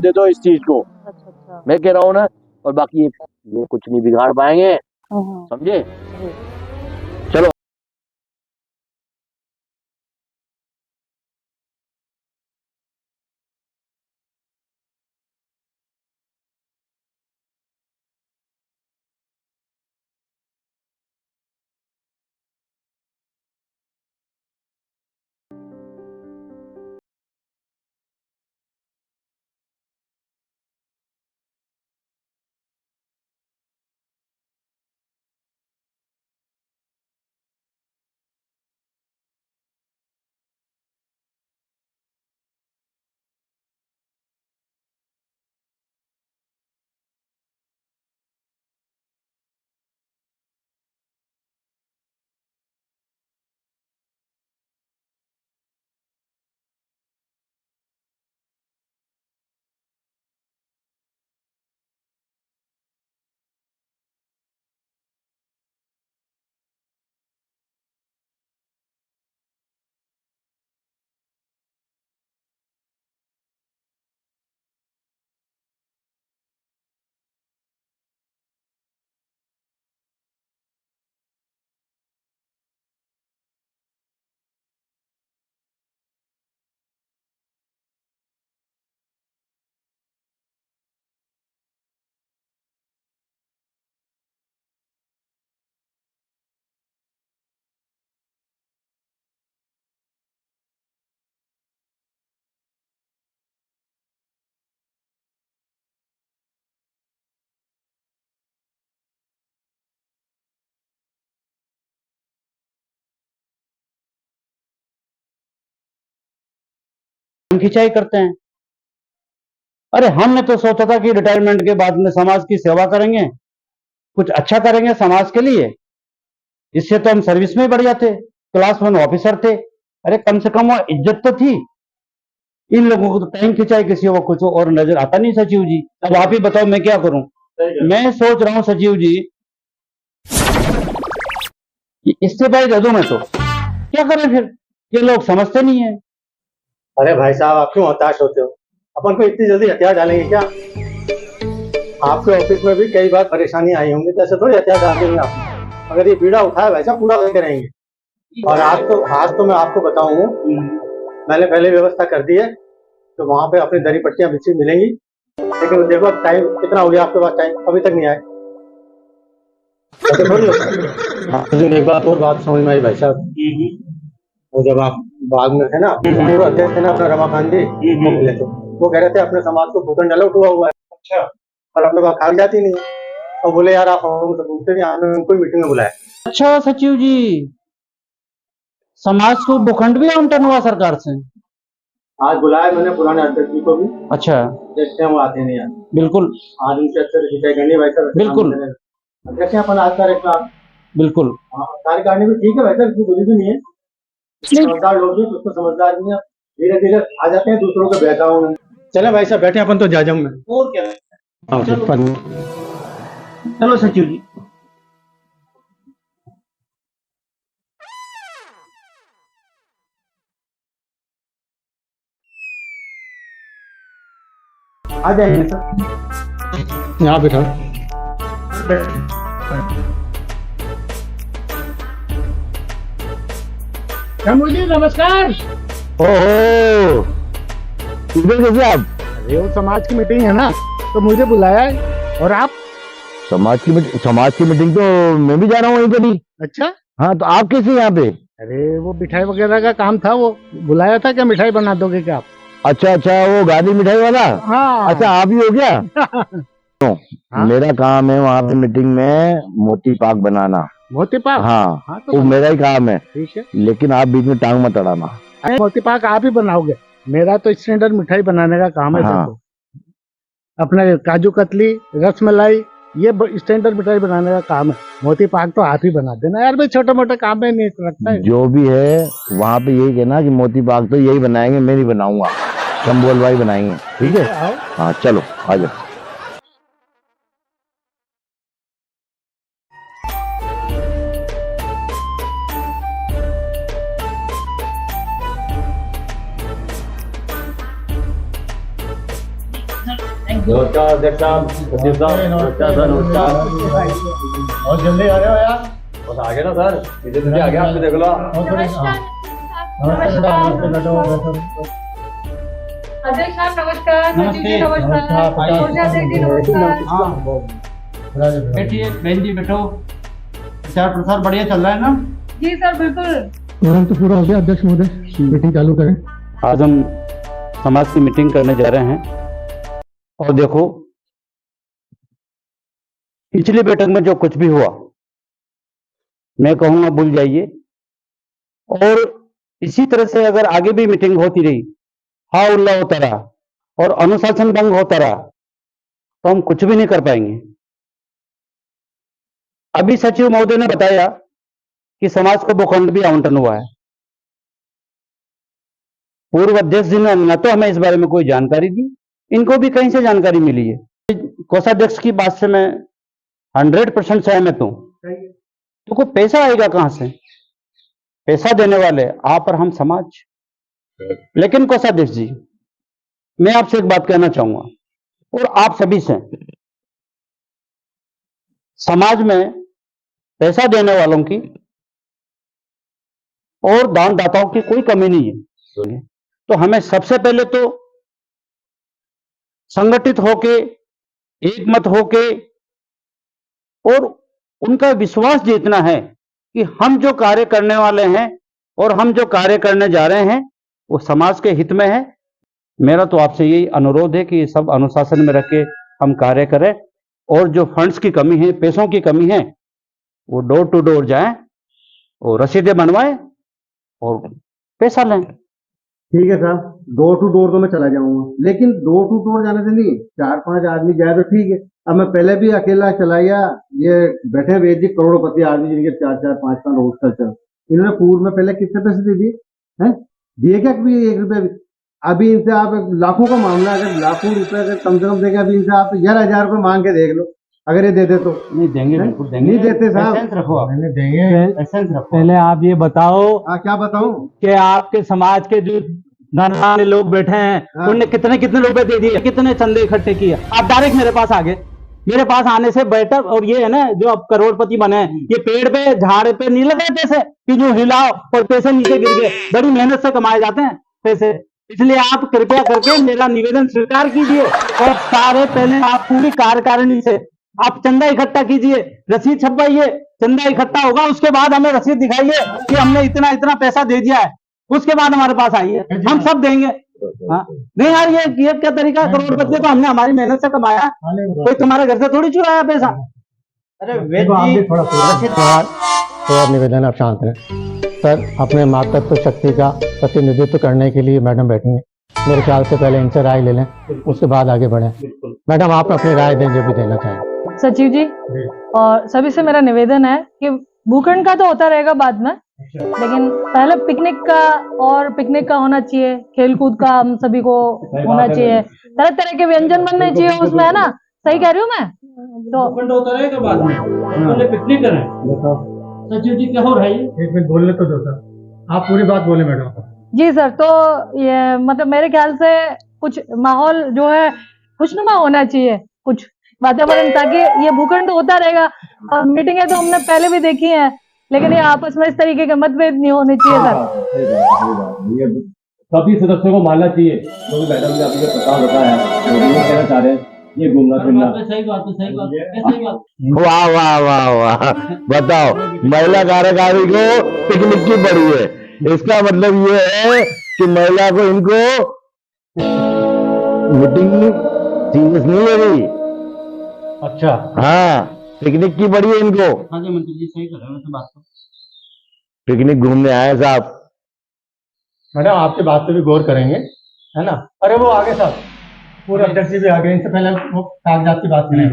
दे दो इस चीज को, अच्छा अच्छा। मैं कह रहा हूँ ना। और बाकी ये कुछ नहीं बिगाड़ पाएंगे, समझे? जी। चलो। खिंचाई करते हैं। अरे हमने तो सोचा था कि रिटायरमेंट के बाद में समाज की सेवा करेंगे, कुछ अच्छा करेंगे समाज के लिए। इससे तो हम सर्विस में बढ़ जाते, क्लास 1 ऑफिसर थे। अरे कम से कम वो इज्जत तो थी। इन लोगों को तो टाइम खिंचाई किसी को कुछ और नजर आता नहीं। सचिव जी अब आप ही बताओ मैं क्या करूं। मैं सोच रहा हूं सचिव जी कि इस्तीफा दे दूं मैं, तो क्या करें फिर, ये लोग समझते नहीं है। अरे भाई साहब आप क्यों हताश होते हो? अपन को इतनी जल्दी हथियार डालेंगे क्या? आपके ऑफिस में भी कई बार परेशानी आई होंगी, तो ऐसे थोड़ी हथियार डाल देंगे आप। अगर ये बीड़ा उठाया वैसा पूरा करके रहेंगे। और आज तो मैं आपको बताऊं, मैंने पहले व्यवस्था कर दी है, तो वहां पे अपनी दरी पट्टियां बिछी मिलेंगी। लेकिन देखो अब टाइम कितना हो गया आपके पास, टाइम अभी तक नहीं आए। ऐसे थोड़ी होता है। एक बात और बात समझ में आई भाई साहब, वो जब आप बाग में थे ना, पूर्व अध्यक्ष थे ना अपना रमाकांत जी, वो मिले थे। वो कह रहे थे अपने समाज को भूखंड अलग हुआ है। अच्छा। और आप लोग खाल जाती नहीं है। और बोले यार आप हमसे पूछते नहीं, आपने उनको मीटिंग में बुलाया। अच्छा सचिव जी, समाज को भूखंड भी आवंटन हुआ सरकार से? आज बुलाया मैंने पुराने अध्यक्ष जी को भी। अच्छा। देखते हैं वो आते नहीं आते। बिल्कुल। आज उनसे अच्छे से खिंचाई करनी है भाई साहब। बिल्कुल। अध्यक्ष अपन आज कार्यक्रम। बिल्कुल। कार्यकारिणी भी ठीक है भाई साहब, कुछ भी नहीं है। समझदार लोग भी, कुछ तो समझदार नहीं है। धीरे धीरे आ जाते हैं दूसरों के बहकाओं में। चले भाई साहब बैठे अपन तो जा जाऊं मैं। और क्या? चलो सचिव जी। आ जाएंगे सर। यहाँ बैठा। मुझे नमस्कार। ओहो, इधर कैसे आप? अरे वो समाज की मीटिंग है ना, तो मुझे बुलाया है। और आप? समाज की मीटिंग तो मैं भी जा रहा हूँ वहीं पे भी। अच्छा। हाँ, तो आप कैसे यहाँ पे? अरे वो मिठाई वगैरह का काम था, वो बुलाया था। क्या मिठाई बना दोगे क्या आप? अच्छा, वो गांधी मिठाई वाला। हाँ। अच्छा, आप ही हो क्या? हाँ? मेरा काम है वहाँ पे मीटिंग में मोती पाक बनाना। मोती पाक? हाँ, हाँ तो वो मेरा ही काम है। ठीक है। लेकिन आप बीच में टांग मत अड़ाना। अरे मोती पाक आप ही बनाओगे? मेरा तो स्टैंडर्ड मिठाई बनाने का काम है। हाँ। देखो अपना काजू कतली, रसमलाई, ये स्टैंडर्ड मिठाई बनाने का काम है। मोती पाक तो आप ही बना देना यार, भाई छोटे मोटे काम में नहीं रखता है। जो भी है वहाँ पे यही कहना कि मोती पाक तो यही बनाएंगे, मैं नहीं बनाऊंगा, शंभू भाई बनाएंगे। ठीक है? हाँ चलो आ जाओ। नमस्कार अध्यक्ष साहब, सचिव साहब, नमस्कार सर, नमस्कार। बहुत जल्दी आ रहे हो यार। बस आ गया ना सर, मुझे तुझे आ गया, आपने देख लो। अध्यक्ष साहब नमस्कार, सचिव जी नमस्कार, कोषाध्यक्ष जी नमस्कार। बैठिए बहन जी, बैठो। प्रचार प्रसार बढ़िया चल रहा है ना? जी सर बिल्कुल। तुरंत तो पूरा हो गया अध्यक्ष महोदय, मीटिंग चालू करें। आज हम समाज की मीटिंग करने जा रहे हैं और देखो, पिछली बैठक में जो कुछ भी हुआ मैं कहूंगा भूल जाइए, और इसी तरह से अगर आगे भी मीटिंग होती रही, हा उल्ला होता रहा और अनुशासन भंग होता रहा, तो हम कुछ भी नहीं कर पाएंगे। अभी सचिव महोदय ने बताया कि समाज को भूखंड भी आवंटन हुआ है। पूर्व अध्यक्ष जी ने न तो हमें इस बारे में कोई जानकारी दी, इनको भी कहीं से जानकारी मिली है। कोषाध्यक्ष की बात से मैं 100% सहमत हूं। तो कोई पैसा आएगा कहां से? पैसा देने वाले आप और हम समाज। लेकिन कोषाध्यक्ष जी, मैं आपसे एक बात कहना चाहूंगा और आप सभी से, समाज में पैसा देने वालों की और दानदाताओं की कोई कमी नहीं है। तो हमें सबसे पहले तो संगठित होके, एकमत होके और उनका विश्वास जीतना है कि हम जो कार्य करने वाले हैं और हम जो कार्य करने जा रहे हैं वो समाज के हित में है। मेरा तो आपसे यही अनुरोध है कि ये सब अनुशासन में रख के हम कार्य करें, और जो फंड्स की कमी है, पैसों की कमी है, वो डोर टू डोर जाएं और रसीदें बनवाएं और पैसा लें। ठीक है साहब, डोर टू डोर तो मैं चला जाऊंगा, लेकिन डोर टू डोर जाने से नहीं, 4-5 आदमी जाए तो ठीक है। अब मैं पहले भी अकेला चलाया, ये बैठे वेद जी करोड़पति आदमी जिनके 4-4, 5-5 रोड खर्च, इन्होंने पूर्व में पहले कितने पैसे दे दिए हैं? दिए क्या कभी 1 रुपया भी? अभी इनसे आप लाखों का मामला, अगर लाखों रुपए अगर कम से कम देंगे, अभी इनसे आप 11,000 रुपए मांग के देख लो, अगर ये दे दे तो। नहीं देंगे, बिल्कुल देंगे। नहीं देते साहब, पेशेंस रखो आप, देंगे। पेशेंस रखो। पहले आप ये बताओ हाँ, क्या बताऊं? कि आपके समाज के जो धनवान लोग बैठे हैं, हाँ। उनने कितने कितने रुपए दे दिए, कितने चंदे इकट्ठे किए? आप डायरेक्ट मेरे पास आ गए। मेरे पास आने से बेटर, और ये है ना जो अब करोड़पति बने हैं, ये पेड़ पे झाड़ पे नहीं लगे पैसे कि जो हिलाओ और पैसे नीचे गिर गए। बड़ी मेहनत से कमाए जाते हैं पैसे। इसलिए आप कृपया करके मेरा निवेदन स्वीकार कीजिए और सारे पहले आप पूरी कार्यकारिणी से आप चंदा इकट्ठा कीजिए, रसीद छपवाइए, चंदा इकट्ठा होगा, उसके बाद हमें रसीद दिखाइए कि हमने इतना इतना पैसा दे दिया है, उसके बाद हमारे पास आइए, हम सब देंगे। हाँ नहीं यार, ये क्या तरीका? करोड़पति तो हमने हमारी मेहनत से कमाया, कोई तुम्हारे घर से थोड़ी चुराया पैसा। अरे वेद जी, थोड़ा निवेदन, आप शांत रहें। सर, अपने मातृत्व शक्ति का प्रतिनिधित्व करने के लिए मैडम बैठी हैं। मेरे ख्याल से पहले इनसे राय ले लें, उसके बाद आगे बढ़ें। मैडम, आप अपनी राय दें जो भी देना चाहें। सचिव जी और सभी से मेरा निवेदन है कि भूखंड का तो होता रहेगा बाद में, लेकिन पहले पिकनिक का होना चाहिए, खेलकूद का हम सभी को होना चाहिए, तरह तरह के व्यंजन बनने चाहिए उसमें, है ना? सही कह रही हूँ मैं? तो होता रहेगा बाद में, पहले पिकनिक करें। सचिव जी क्या हो रहा है? एक मिनट बोलने तो दो सर, आप पूरी बात बोले मैडम। जी सर, तो ये मतलब मेरे ख्याल से कुछ माहौल जो है खुशनुमा होना चाहिए, कुछ वातावरण, ताकि ये भूखंड होता रहेगा। और मीटिंगें तो हमने पहले भी देखी हैं, लेकिन ये आपस में इस तरीके के मतभेद नहीं होने चाहिए सर। सभी सदस्यों को मानना चाहिए, तो मैडम ने आपको प्रस्ताव बताया है, तो ये कहना चाह रहे हैं, ये घूमना फिरना। सही बात है, सही बात है, सही बात। वाह वाह वाह वाह, बताओ, महिला कार्यकारी को पिकनिक की पड़ी है, इसका मतलब ये है कि महिला को इनको मीटिंग सीरियस नहीं ले रही। अच्छा, हाँ, पिकनिक की पड़ी है इनको। हाँ जी मंत्री जी, सही कर रहे हैं बात तो। पिकनिक घूमने आए साहब। मैडम, आपकी बात पे भी गौर करेंगे, है ना? अरे वो आगे साहब, पूरे अध्यक्ष जी भी आगे, इनसे पहले वो कागजात की बात करें।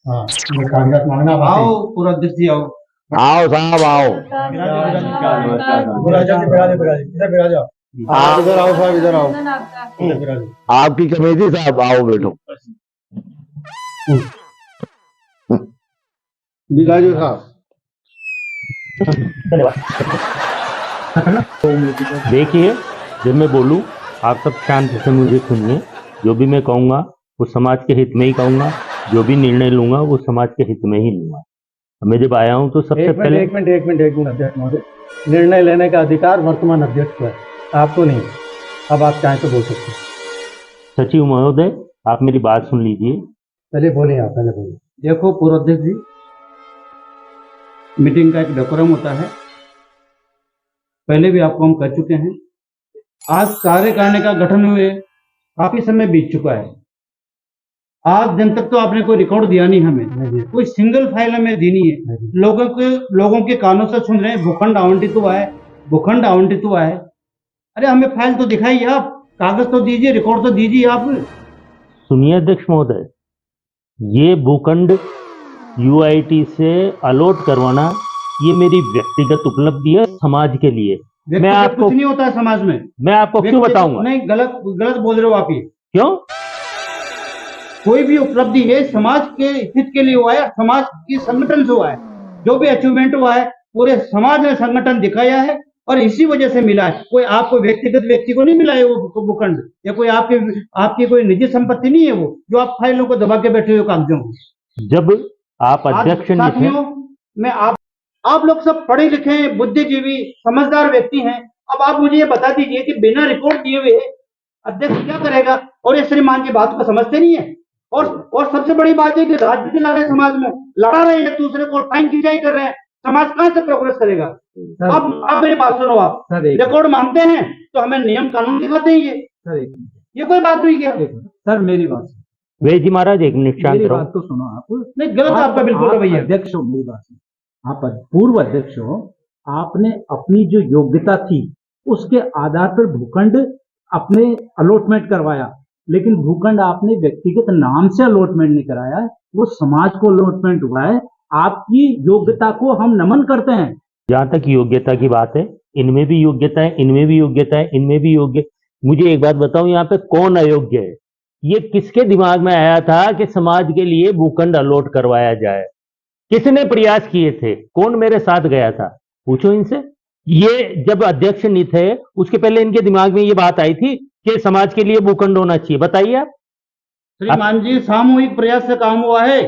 हाँ, ये कागजात मांगना। आओ पूरा अध्यक्ष जी, आओ आओ साहब आओ। इधर जाओ, इधर आओ साहब, इधर आओ, आपकी कमेटी साहब, आओ बैठो। बिराजो साहब। देखिए, जब मैं बोलूं आप सब शांति से मुझे सुनिए। जो भी मैं कहूंगा वो समाज के हित में ही कहूंगा, जो भी निर्णय लूंगा वो समाज के हित में ही लूंगा। मैं जब आया हूं तो सबसे पहले एक मिनट अध्यक्ष महोदय, निर्णय लेने का अधिकार वर्तमान अध्यक्ष को है, आपको नहीं। अब आप चाहें तो बोल सकते हैं। सचिव महोदय, आप मेरी बात सुन लीजिए। पहले बोलिए, आप पहले बोलिए। देखो पूर्व अध्यक्ष जी, मीटिंग का एक डेकोरम होता है, पहले भी आपको हम कह चुके हैं। आज कार्यकारिणी का गठन हुए काफी समय बीत चुका है, आज दिन तक तो आपने कोई रिकॉर्ड दिया नहीं हमें, कोई सिंगल फाइल हमें दी नहीं है। लोगों के कानों से सुन रहे हैं भूखंड आवंटित हुआ है, भूखंड आवंटित हुआ है। अरे हमें फाइल तो दिखाइए, आप कागज तो दीजिए, रिकॉर्ड तो दीजिए आप। सुनिए अध्यक्ष महोदय, ये भूखंड यूआईटी से अलॉट करवाना ये मेरी व्यक्तिगत उपलब्धि है समाज के लिए। मैं आपको कुछ नहीं होता है समाज में, मैं आपको क्यों बताऊंगा? नहीं, गलत बोल रहे हो आप। ये क्यों? कोई भी उपलब्धि है समाज के हित के लिए हुआ है, समाज की संगठन से हुआ है। जो भी अचीवमेंट हुआ है पूरे समाज ने संगठन दिखाया है और इसी वजह से मिला है। कोई आपको व्यक्तिगत व्यक्ति को नहीं मिला है वो भूखंड, या कोई आपकी कोई निजी संपत्ति नहीं है वो, जो आप फाइलों को दबा के बैठे हुए कागजों को। जब आप अध्यक्ष नहीं थे, साथियों, मैं आप लोग सब पढ़े लिखे बुद्धिजीवी समझदार व्यक्ति हैं। अब आप मुझे ये बता दीजिए कि बिना रिकॉर्ड दिए हुए अध्यक्ष क्या करेगा? और ये श्रीमान की बात को समझते नहीं है। और सबसे बड़ी बात है कि राजनीति लड़ रहे समाज में, लड़ा रहे हैं एक दूसरे को, टाइम खिंचाई कर रहे हैं, समाज कहां से प्रोग्रेस करेगा? अब मेरी बात सुनो, आप रिकॉर्ड मांगते हैं तो हमें नियम कानून दिखाते हैं। ये कोई बात हुई क्या? सर मेरी बात वे जी महाराज एक मिनट शांत मेरी रहो। बात तो सुनो आप। नहीं, गलत आपका बिल्कुल रवैया। अध्यक्ष हो, मेरी बात सुनो। आप पूर्व अध्यक्ष हो, आपने अपनी जो योग्यता थी उसके आधार पर भूखंड अपने अलॉटमेंट करवाया, लेकिन भूखंड आपने व्यक्तिगत नाम से अलॉटमेंट नहीं कराया है, वो समाज को अलॉटमेंट हुआ है। आपकी योग्यता को हम नमन करते हैं। जहां तक योग्यता की बात है, इनमें भी योग्यता है, इनमें भी योग्यता है, इनमें भी योग्य। मुझे एक बात बताओ, यहाँ पे कौन अयोग्य है? ये किसके दिमाग में आया था कि समाज के लिए भूखंड अलॉट करवाया जाए? किसने प्रयास किए थे? कौन मेरे साथ गया था? पूछो इनसे। ये जब अध्यक्ष नहीं थे उसके पहले इनके दिमाग में ये बात आई थी कि समाज के लिए भूखंड होना चाहिए? बताइए आप। श्रीमान जी, सामूहिक प्रयास से काम हुआ है,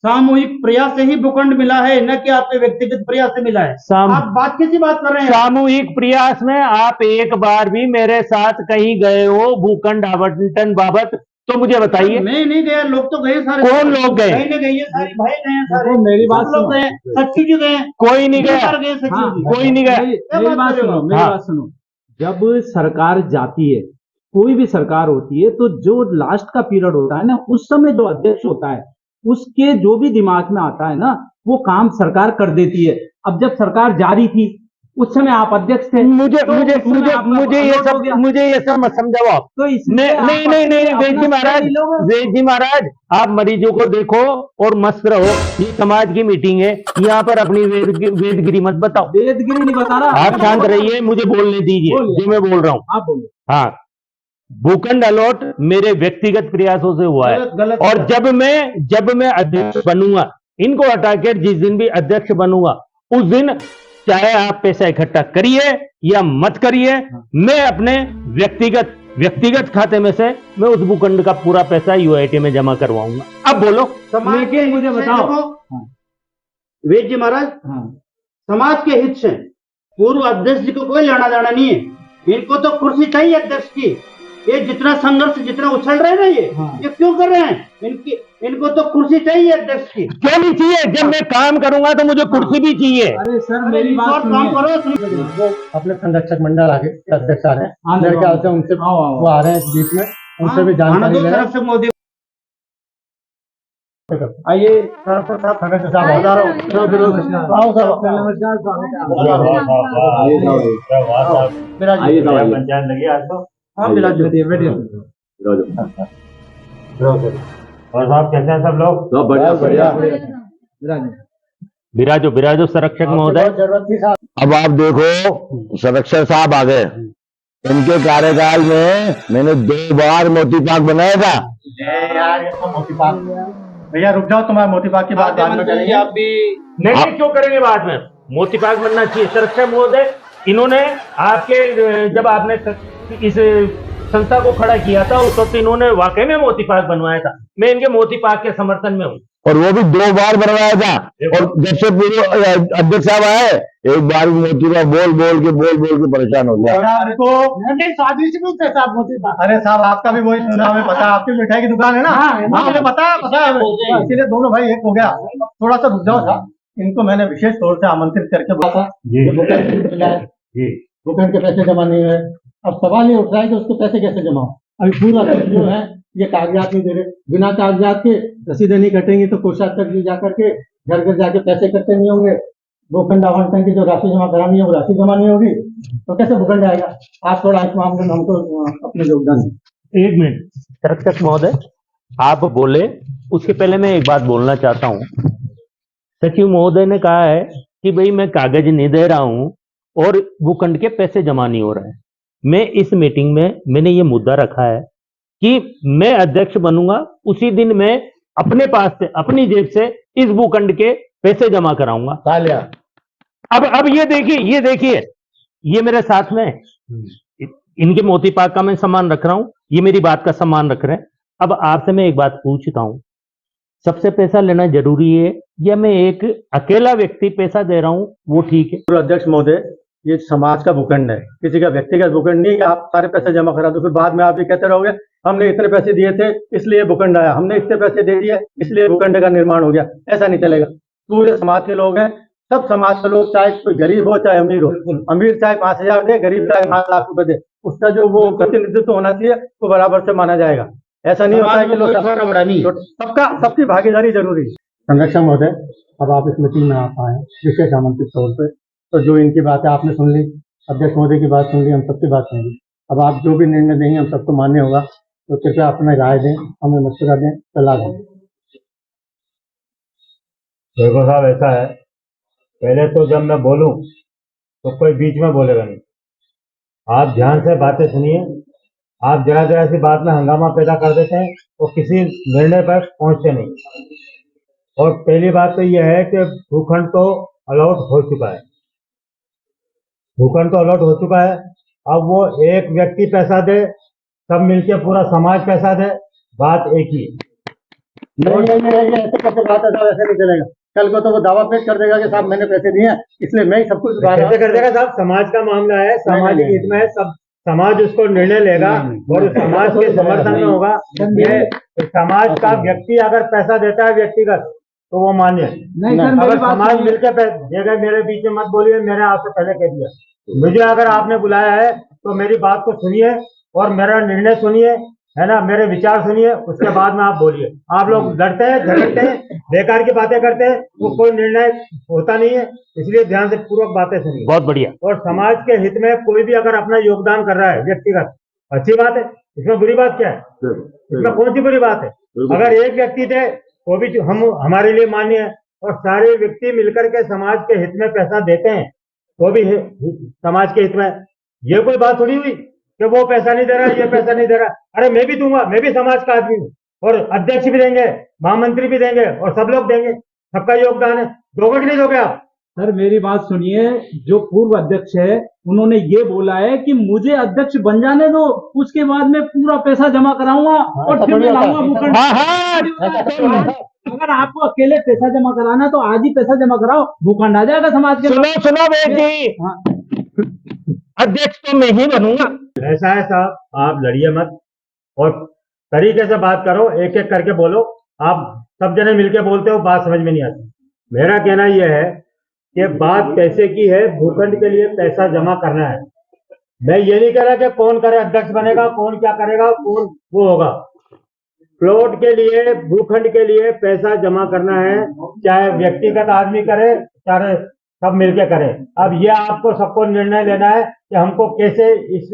सामूहिक प्रयास से ही भूखंड मिला है, न कि आपके व्यक्तिगत प्रयास से मिला है। आप बात किसी बात कर रहे हैं? सामूहिक प्रयास में आप एक बार भी मेरे साथ कहीं गए हो भूखंड आवंटन बाबत? तो मुझे बताइए। मैं नहीं गया, लोग तो गए सारे। कौन लोग गए? भाई ने गए, सारे भाई गए, सारे मेरी बात लोग गए, सचिव जी गए, कोई नहीं गया, सचिव जी कोई नहीं गया। मेरी बात सुनो, मेरी बात सुनो। जब सरकार जाती है, कोई भी सरकार होती है, तो जो लास्ट का पीरियड होता है ना, उस समय जो अध्यक्ष होता है उसके जो भी दिमाग में आता है ना, वो काम सरकार कर देती है। अब जब सरकार जारी थी उस समय आप अध्यक्ष थे। मुझे ये सब मत समझाओ आप। तो नहीं वेद जी महाराज, आप मरीजों को देखो और मस्त रहो। ये समाज की मीटिंग है, यहाँ पर अपनी वेदगिरी मत बताओ। वेदगिरी नहीं बता रहा, आप शांत रहिए, मुझे बोलने दीजिए जो मैं बोल रहा हूँ। आप बोलिए। हाँ, भूखंड अलॉट मेरे व्यक्तिगत प्रयासों से हुआ है। और जब मैं अध्यक्ष बनूंगा, इनको हटाकर जिस दिन भी अध्यक्ष बनूंगा उस दिन चाहे आप पैसा इकट्ठा करिए या मत करिए, मैं अपने व्यक्तिगत खाते में से मैं उस भूखंड का पूरा पैसा यूआईटी में जमा करवाऊंगा। अब बोलो। लेकिन मुझे बताओ वेद जी महाराज, समाज के हित से पूर्व अध्यक्ष जी को कोई लेना देना नहीं है। इनको तो कुर्सी चाहिए अध्यक्ष की। ये जितना संघर्ष, जितना उछल रहे हैं ये क्यों कर रहे हैं? इनको तो कुर्सी चाहिए अध्यक्ष की। क्यों नहीं चाहिए? जब मैं काम करूंगा तो मुझे कुर्सी भी चाहिए। अरे सर मेरी बात काम करो। अपने संरक्षक मंडल आगे अध्यक्ष आ रहे हैं, मेरे ख्याल से उनसे वो आ रहे हैं बीच में, उनसे भी जानकारी ले। संरक्षक मोदी आइए संरक्षक साहब, पंचायत लगी आज तो। हाँ और साहब कैसे हैं सब लोग? सब बढ़िया। विराजो संरक्षक महोदय। अब आप देखो, संरक्षक साहब आ गए। इनके कार्यकाल में मैंने 2 बार मोती पाक बनाया था। यार मोती पाक, भैया रुक जाओ, तुम्हारे मोती पाक की बात बाद में करेंगे। आप भी नहीं, क्यों करेंगे बाद में? मोती पाक बनना चाहिए। संरक्षक महोदय, इन्होंने आपके जब आपने इस संस्था को खड़ा किया था उस वक्त इन्होंने वाकई में मोती पार्क बनवाया था। मैं इनके मोती पार्क के समर्थन में हूँ। और वो भी 2 बार बनवाया था। और जब से पूर्व अध्यक्ष साहब आए, एक बार मोती पार्क बोल के परेशान हो गया। अरे साहब आपका भी वही सुना, हमें पता है, आपकी मिठाई की दुकान है ना। हाँ मुझे पता है हमें, इसीलिए दोनों भाई एक हो गया। थोड़ा सा रुक जाओ साहब, इनको मैंने विशेष तौर से आमंत्रित करके बोला था। भूखंड के पैसे जमा नहीं हुए। अब सवाल ये उठ रहा है कि उसके पैसे कैसे जमा हो। अभी पूरा जो है ये कागजात नहीं दे रहे, बिना कागजात के रसीदें नहीं कटेंगी तो कोषाध्यक्ष जी जाकर के घर घर जाके पैसे कटते नहीं होंगे, भूखंड आवंटन की जो राशि जमा करानी है वो राशि जमा नहीं होगी, तो कैसे भूखंड आएगा। आप थोड़ा इस मामले में हमको अपने योगदान दें। एक मिनट संरक्षक महोदय, आप बोले उसके पहले मैं एक बात बोलना चाहता हूँ। सचिव महोदय ने कहा है कि भाई मैं कागज नहीं दे रहा हूँ और भूखंड के पैसे जमा नहीं हो रहे हैं। मैं इस मीटिंग में मैंने ये मुद्दा रखा है कि मैं अध्यक्ष बनूंगा उसी दिन मैं अपने पास से अपनी जेब से इस भूखंड के पैसे जमा कराऊंगा। अब ये देखिए ये मेरे साथ में इनके मोती पाक का मैं सम्मान रख रहा हूं, ये मेरी बात का सम्मान रख रहे हैं। अब आपसे मैं एक बात पूछता हूं, सबसे पैसा लेना जरूरी है या मैं एक अकेला व्यक्ति पैसा दे रहा हूं वो ठीक है? अध्यक्ष महोदय, ये समाज का भूखंड है, किसी का व्यक्तिगत भूखंड नहीं कि आप सारे पैसे जमा करा दो, फिर बाद में आप ये कहते रहोगे हमने इतने पैसे दिए थे इसलिए भूखंड आया, हमने इतने पैसे दे दिए इसलिए भूखंड का निर्माण हो गया। ऐसा नहीं चलेगा। पूरे समाज के लोग हैं, सब समाज के लोग, चाहे कोई गरीब हो चाहे अमीर हो, अमीर चाहे 5,000 दे, गरीब चाहे 5 लाख रुपए दे, उसका जो वो प्रतिनिधित्व होना चाहिए वो बराबर से माना जाएगा। ऐसा नहीं होता है कि लोग सबकी भागीदारी जरूरी है। संरक्षक महोदय, अब आप इस मीटिंग में आप आए विशेष आमंत्रित तौर पर, तो जो इनकी बात है आपने सुन ली, अध्यक्ष महोदय की बात सुन ली, हम सबकी बात सुन ली। अब आप जो भी निर्णय देंगे हम सबको मान्य होगा, तो कृपया अपने राय दें, हमें मशवरा दें, सलाह दें। देखो साहब, ऐसा है, पहले तो जब मैं बोलूं तो कोई बीच में बोलेगा नहीं। आप ध्यान से बातें सुनिए। आप जरा सी बात में हंगामा पैदा कर देते हैं तो किसी निर्णय पर पहुंचते नहीं। और पहली बात तो यह है कि भूखंड तो अलॉट हो चुका है, भूखंड तो अलॉट हो चुका है। अब वो एक व्यक्ति पैसा दे, सब मिलके पूरा समाज पैसा दे, बात एक ही है। नहीं, ऐसे कैसे बात है साहब, ऐसे नहीं चलेगा। कल को तो वो दावा पेश कर देगा कि साहब मैंने पैसे दिए हैं इसलिए मैं ही सब कुछ कैसे कर देगा साहब? समाज का मामला है, सामाजिक हित में है, सब समाज उसको निर्णय लेगा और समाज के समर्थन में होगा। ये समाज का व्यक्ति अगर पैसा देता है व्यक्तिगत तो वो मान्य है। अगर समाज मिलकर देगा, मेरे बीच में मत बोलिए, मैंने आपसे पहले कह दिया, मुझे अगर आपने बुलाया है तो मेरी बात को सुनिए और मेरा निर्णय सुनिए, है ना, मेरे विचार सुनिए, उसके बाद में आप बोलिए। आप लोग लड़ते हैं, झगड़ते हैं, बेकार की बातें करते हैं, वो कोई निर्णय होता नहीं है। इसलिए ध्यान से पूर्वक बातें सुनिए। बहुत बढ़िया। और समाज के हित में कोई भी अगर अपना योगदान कर रहा है व्यक्तिगत, अच्छी बात है, इसमें बुरी बात क्या है? इसमें कौन सी बुरी बात है? अगर एक व्यक्ति थे वो भी हम हमारे लिए मान्य है, और सारे व्यक्ति मिलकर के समाज के हित में पैसा देते हैं वो भी समाज के हित में। ये कोई बात थोड़ी हुई कि वो पैसा नहीं दे रहा, ये पैसा नहीं दे रहा। अरे मैं भी दूंगा, मैं भी समाज का आदमी हूँ, और अध्यक्ष भी देंगे, महामंत्री भी देंगे, और सब लोग देंगे, सबका योगदान है। दोगे कि नहीं दोगे आप? सर मेरी बात सुनिए, जो पूर्व अध्यक्ष है उन्होंने ये बोला है कि मुझे अध्यक्ष बन जाने दो, उसके बाद मैं पूरा पैसा जमा कराऊंगा और फिर मैं लाऊंगा भूखंड। अगर आपको अकेले पैसा जमा कराना तो आज ही पैसा जमा कराओ, भूखंड आ जाएगा समाज के। सुनो बेटी, अध्यक्ष तो मैं ही बनूंगा। ऐसा है साहब, आप लड़िए मत और तरीके से बात करो, एक एक करके बोलो। आप सब जने मिलके बोलते हो, बात समझ में नहीं आती। मेरा कहना यह है कि बात पैसे की है, भूखंड के लिए पैसा जमा करना है। मैं ये नहीं कह रहा कि कौन करे अध्यक्ष बनेगा, कौन क्या करेगा, कौन वो होगा। प्लॉट के लिए, भूखंड के लिए पैसा जमा करना है, चाहे व्यक्तिगत आदमी करे चाहे सब मिलके करें। अब ये आपको सबको निर्णय लेना है कि हमको कैसे इस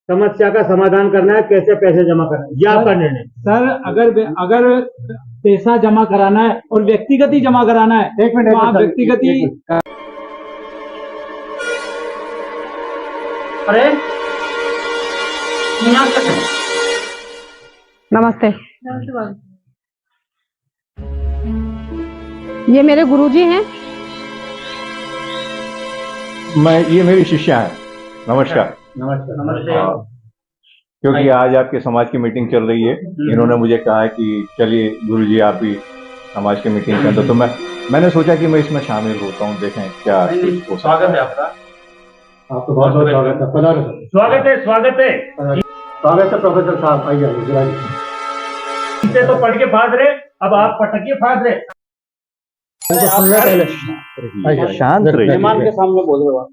समस्या का समाधान करना है, कैसे पैसे जमा करना है, ये आपका निर्णय। सर अगर पैसा जमा कराना है और व्यक्तिगत ही जमा कराना है, एक मिनट, तो आप व्यक्तिगत ही। अरे नमस्ते। ये मेरे गुरुजी हैं। ये मेरी शिष्या है। नमस्कार। नमस्कार। क्योंकि आज आपके समाज की मीटिंग चल रही है। इन्होंने मुझे कहा है कि चलिए गुरुजी आप भी समाज की मीटिंग के अंदर, तो मैंने सोचा कि मैं इसमें शामिल होता हूँ, देखें क्या स्वागत है आपका। आपको बहुत बहुत स्वागत है। पधारो सर। स्वागत है, स्वागत है। स्वागत है प्रोफेसर साहब, आइए आइए। इसे तो पढ़ के फाड़ रहे, अब आप पटकिए फाड़ रहे। शांत रहिए। मेहमान के सामने बोल रहे हो आप।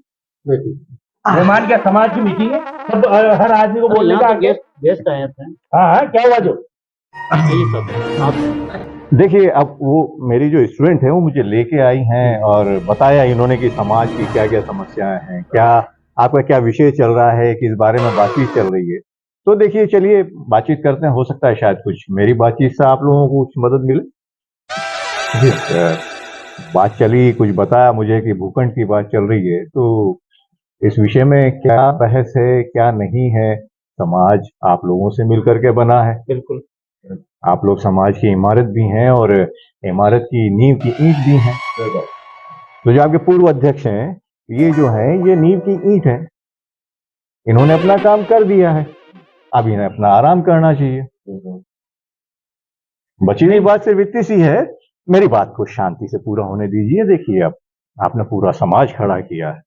मेहमान क्या समाज की मीटिंग है, सब हर आदमी को बोलने का। गेस्ट आए थे। हाँ, क्या हुआ जो? देखिए, अब वो मेरी जो स्टूडेंट है वो मुझे लेके आई हैं और बताया इन्होंने कि समाज की क्या क्या समस्याएं हैं, क्या आपका क्या विषय चल रहा है, किस बारे में बातचीत चल रही है। तो देखिए चलिए बातचीत करते हैं, हो सकता है शायद कुछ मेरी बातचीत से आप लोगों को कुछ मदद मिले। बात चली, कुछ बताया मुझे कि भूखंड की बात चल रही है, तो इस विषय में क्या बहस है क्या नहीं है। समाज आप लोगों से मिलकर के बना है, बिल्कुल। आप लोग समाज की इमारत भी हैं और इमारत की नींव की ईंट भी हैं। तो जो आपके पूर्व अध्यक्ष हैं, ये जो है ये नींव की ईंट है, इन्होंने अपना काम कर दिया है, अब इन्हें अपना आराम करना चाहिए। बची हुई बात सिर्फ इतनी सी है, मेरी बात को शांति से पूरा होने दीजिए। देखिए अब आपने पूरा समाज खड़ा किया है,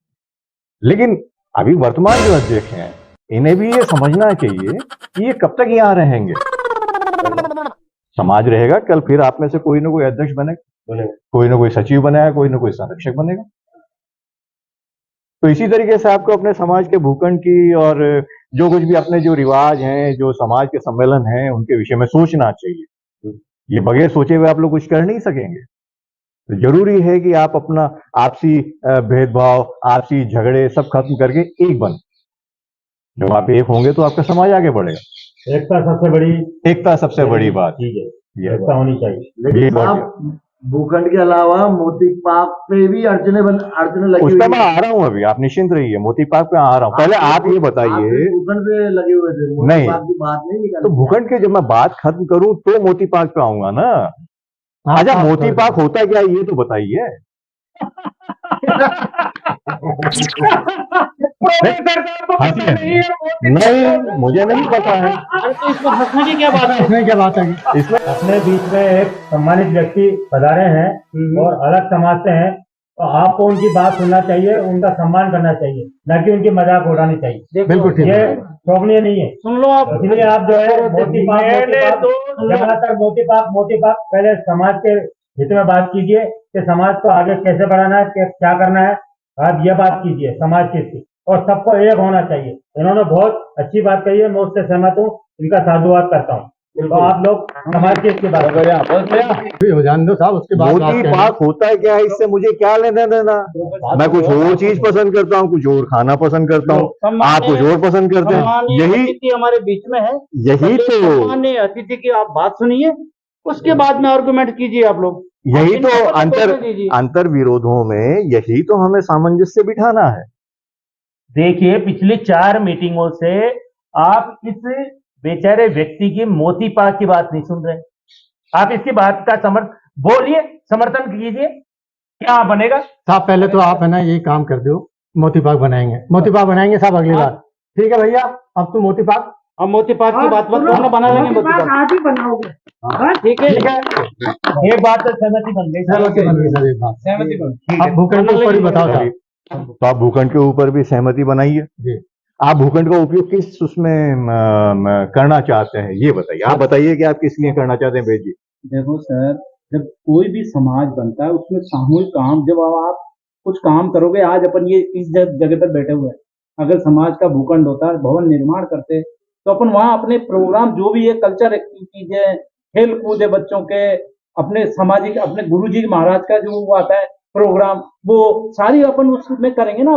लेकिन अभी वर्तमान जो अध्यक्ष हैं इन्हें भी ये समझना चाहिए कि ये कब तक यहाँ रहेंगे। समाज रहेगा, कल फिर आप में से कोई ना कोई अध्यक्ष बनेगा, कोई ना कोई सचिव बनेगा, कोई ना कोई संरक्षक बनेगा। तो इसी तरीके से आपको अपने समाज के भूखंड की और जो कुछ भी अपने जो रिवाज हैं, जो समाज के सम्मेलन हैं, उनके विषय में सोचना चाहिए। ये बगैर सोचे हुए आप लोग कुछ कर नहीं सकेंगे। तो जरूरी है कि आप अपना आपसी भेदभाव, आपसी झगड़े सब खत्म करके एक बन। जब आप एक होंगे तो आपका समाज आगे बढ़ेगा। एकता सबसे बड़ी बात। ठीक है, एकता होनी चाहिए। ये बहुत भूखंड के अलावा मोती पाक पे भी अड़चने लगी उस पर मैं आ रहा हूँ, अभी आप निश्चिंत रहिए, मोती पाक पे आ रहा हूँ। पहले आप ये बताइए, भूखंड पे लगे हुए थे, नहीं पाक की बात नहीं निकाली। तो भूखंड के जब मैं बात खत्म करूं तो मोती पाक पे आऊंगा ना। अच्छा, मोती पाक होता क्या है ये तो बताइए। नहीं, मुझे नहीं पता है। इसमें हंसने की क्या बात है? इसमें क्या बात है? इसमें अपने बीच में एक सम्मानित व्यक्ति पधारे हैं और अलग समाज से हैं, तो आपको उनकी बात सुनना चाहिए, उनका सम्मान करना चाहिए, न कि उनकी मजाक उड़ानी चाहिए। बिल्कुल ठीक ये है। शोभनीय नहीं है। सुन लो आप। इसलिए आप जो है मोती पाक पहले समाज के हित में बात कीजिए कि समाज को आगे कैसे बढ़ाना है, क्या करना है। आप ये बात कीजिए समाज के हित की, और सबको एक होना चाहिए। इन्होंने बहुत अच्छी बात कही है, मैं उससे सहमत हूँ, इनका साधुवाद करता हूँ। तो आप लोग समाज के हित की बात करें। हो जान दो साहब, उसके बाद बात मोती करेंगे। पाक होता है क्या है, इससे मुझे क्या लेना देना। मैं कुछ और चीज पसंद करता हूँ, कुछ और खाना पसंद करता हूँ, आप कुछ और पसंद करते हैं। यही अतिथि हमारे बीच में है, यही तो सम्मानीय अतिथि की आप बात सुनिए, उसके बाद में आर्गुमेंट कीजिए आप लोग। यही आप तो इनको अंतर दीजिए। अंतर विरोधों में यही तो हमें सामंजस्य बिठाना है। देखिए, पिछली 4 मीटिंगों से आप इस बेचारे व्यक्ति की मोती पाक की बात नहीं सुन रहे। आप इसकी बात का बोलिए, समर्थन कीजिए, क्या बनेगा। साहब पहले तो आप है ना यही काम कर दो, मोती पाक बनाएंगे साहब अगली बार। ठीक है भैया, अब तो मोती पाक, अब मोती पाक की बात मत करना, बना लेंगे मोती पाक। आज ही बनाओगे। ठीक है, एक बात तो सहमति बन गई। सहमति बन गई सर, एक बात। सहमति बन। अब भूखंड के ऊपर ही बताओ साहब। तो आप भूखंड के ऊपर भी सहमति बनाइए। आप भूखंड का उपयोग किस उसमें करना चाहते हैं ये बताइए। आप बताइए कि आप किस लिए करना चाहते हैं बेद जी। देखो सर, जब कोई भी समाज बनता है उसमें सामूहिक काम, जब आप कुछ काम करोगे, आज अपन ये इस जगह पर बैठे हुए हैं, अगर समाज का भूखंड होता, भवन निर्माण करते, तो अपन वहाँ अपने प्रोग्राम जो भी है, कल्चर एक्टिविटीज, खेल कूद है बच्चों के, अपने सामाजिक, अपने गुरुजी महाराज का जो वो आता है प्रोग्राम, वो सारी अपन उसमें करेंगे ना।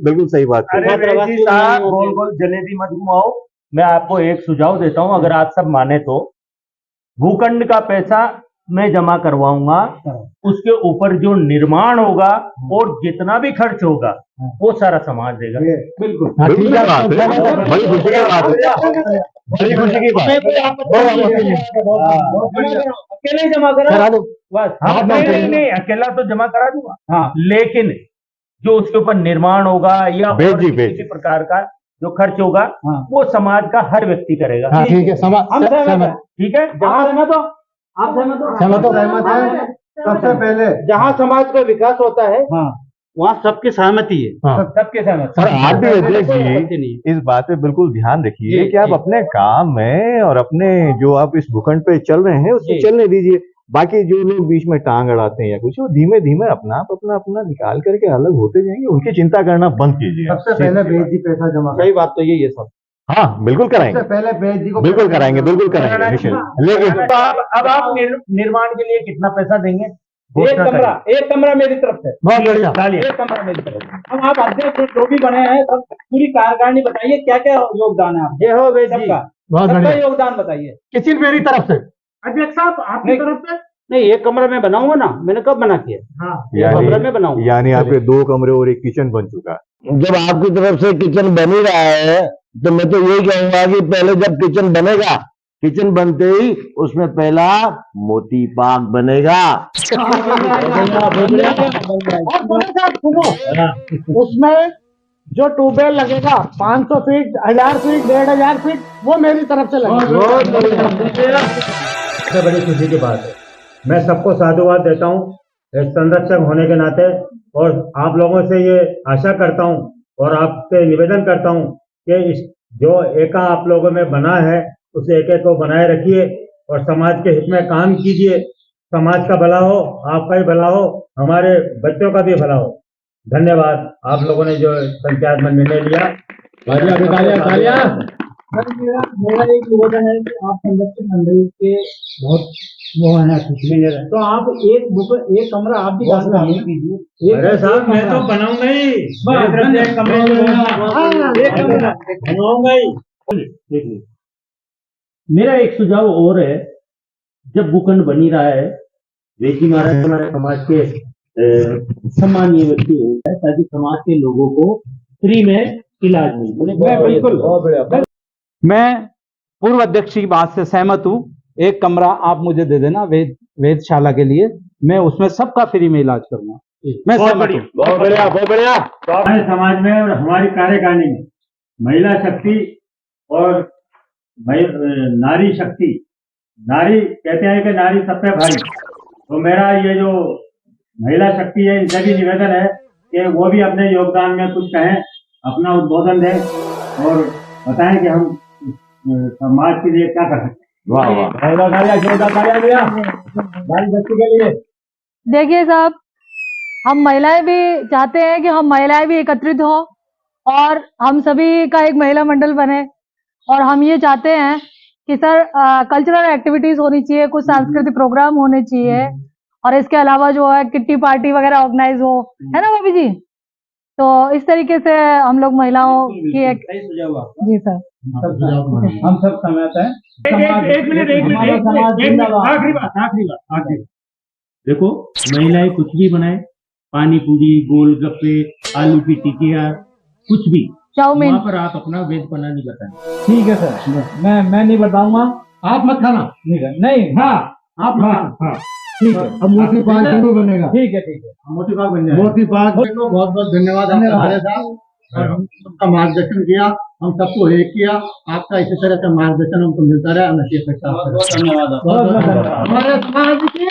बिल्कुल सही बात है। अरे साहब, गोल गोल जलेबी मत घुमाओ। मैं आपको एक सुझाव देता हूं, अगर आप सब माने तो भूखंड का पैसा मैं जमा करवाऊंगा, उसके ऊपर जो निर्माण होगा और जितना भी खर्च होगा वो सारा समाज देगा। बिल्कुल बड़ी खुशी की बात है, बड़ी खुशी की बात। अकेले जमा करा दो बस। हाँ, नहीं, अकेला तो जमा करा दूंगा। हाँ, लेकिन जो उसके ऊपर निर्माण होगा या और किसी प्रकार का जो खर्च होगा हाँ। वो समाज का हर व्यक्ति करेगा। हाँ ठीक है हम सहमत हैं। सहमत ठीक है, जहाँ सहमत हो, आप सहमत हो? सहमत हो? सहमत है। सबसे पहले जहाँ समाज का विकास होता है हाँ, वहाँ सबकी सहमति है। हाँ सबके सहमत। और आप भी अध्यक्ष कोई जी आपत्ति नहीं है। इस बात पे बिल्कुल ध्यान रखिए जी, कि आप जी। अपने काम में और अपने जो आप इस भूखंड पे चल रहे हैं उससे जी। चलने दीजिए। बाकी जो लोग बीच में टांग अड़ाते हैं या कुछ, वो धीमे धीमे अपना अपना निकाल करके अलग होते जाएंगे, उनकी चिंता करना बंद कीजिए। सबसे पहले बेच जी पैसा जमा सही बात तो यही है सब। हाँ बिल्कुल कराएंगे, सबसे पहले बेच जी को बिल्कुल कराएंगे, बिल्कुल कराएंगे निश्चित। लेकिन तो अब आप निर्माण के लिए कितना पैसा देंगे? एक कमरा मेरी तरफ से। बहुत बढ़िया। डालिए। एक कमरा मेरी तरफ से। अब आप अध्यक्ष जो भी बने हैं सब पूरी कार्यकारिणी बताइए, क्या क्या योगदान है आपका? जय हो वेद जी। सबका बहुत सबका बढ़िया। योगदान बताइए। किचन मेरी तरफ से। अध्यक्ष साहब आपकी तरफ से? नहीं, एक कमरा में बनाऊंगा ना, मैंने कब बना किया? एक कमरा में बनाऊंगा। यानी आपके 2 कमरे और एक किचन बन चुका है। जब आपकी तरफ से किचन बन ही रहा है तो मैं तो यही कहूंगा कि पहले जब किचन बनेगा, किचन बनते ही उसमें पहला मोती पाक बनेगा। और बोले साहब सुनो, उसमें जो ट्यूबवेल लगेगा 500 फीट, 1000 फीट, 1500 फीट, वो मेरी तरफ से लगेगा। सबसे बड़ी खुशी की बात है। मैं सबको साधुवाद देता हूँ एक संरक्षक होने के नाते, और आप लोगों से ये आशा करता हूँ और आपसे निवेदन करता हूँ कि इस जो एका आप लोगों में बना है उस एके को बनाए रखिए और समाज के हित में काम कीजिए। समाज का भला हो, आपका ही भला हो, हमारे बच्चों का भी भला हो। धन्यवाद आप लोगों ने जो पंचायत में निर्णय लिया। मेरा एक निवेदन है कि आप संरक्षण मंडल के बहुत वो है, तो आप एक कमरा आप भी दान कीजिए। अरे साहब मैं तो बनाऊंगा ही, मेरी तरफ से एक कमरे में बनाऊंगा ही। मेरा एक सुझाव और है, जब भूखंड बन ही रहा है, वेजी महाराज हमारे समाज के सम्मानीय व्यक्ति है, ताकि समाज के लोगों को फ्री में इलाज मिले। बिल्कुल, मैं पूर्व अध्यक्ष की बात से सहमत हूँ। एक कमरा आप मुझे दे देना वेदशाला के लिए, मैं उसमें सबका फ्री में इलाज करूंगा। मैं सहमत हूँ। बहुत बढ़िया, बहुत बढ़िया। तो हमारे समाज में और हमारी कार्यकारिणी में महिला शक्ति और नारी शक्ति, नारी कहते हैं कि नारी सब पे भारी, तो मेरा ये जो महिला शक्ति है इनसे भी निवेदन है कि वो भी अपने योगदान में कुछ कहें, अपना उद्बोधन दें और बताएं कि हम समाज के लिए क्या कर सकते हैं। वाह वाह। देखिए साहब, हम महिलाएं भी चाहते हैं कि हम महिलाएं भी एकत्रित हों और हम सभी का एक महिला मंडल बने, और हम ये चाहते हैं कि सर कल्चरल एक्टिविटीज होनी चाहिए, कुछ सांस्कृतिक प्रोग्राम होने चाहिए, और इसके अलावा जो है किट्टी पार्टी वगैरह ऑर्गेनाइज हो, है ना भाभी जी? तो इस तरीके से हम लोग महिलाओं की एक जी सर हम सब सहमत हैं। एक मिनट आखिरी बात। देखो, महिलाएं कुछ भी बनाए, पानी पूरी, गोलगप्पे, आलू की टिकिया, कुछ भी, चाउमीन, वहाँ पर आप अपना वेद बना नहीं बताएं। ठीक है सर, मैं नहीं बताऊंगा। आप मत खाना। नहीं, हाँ आप हाँ ठीक है। अब मोती पाक जरूर बनेगा। ठीक है मोती पाक बन जाए। मोती पाक को बहुत बहुत धन्यवाद हमारे साहब, और हम सबका मार्गदर्शन किया, हम सबको एक किया। आपका इसी तरह से मार्गदर्शन हमको मिलता रहे। बहुत धन्यवाद। हमारे समाज की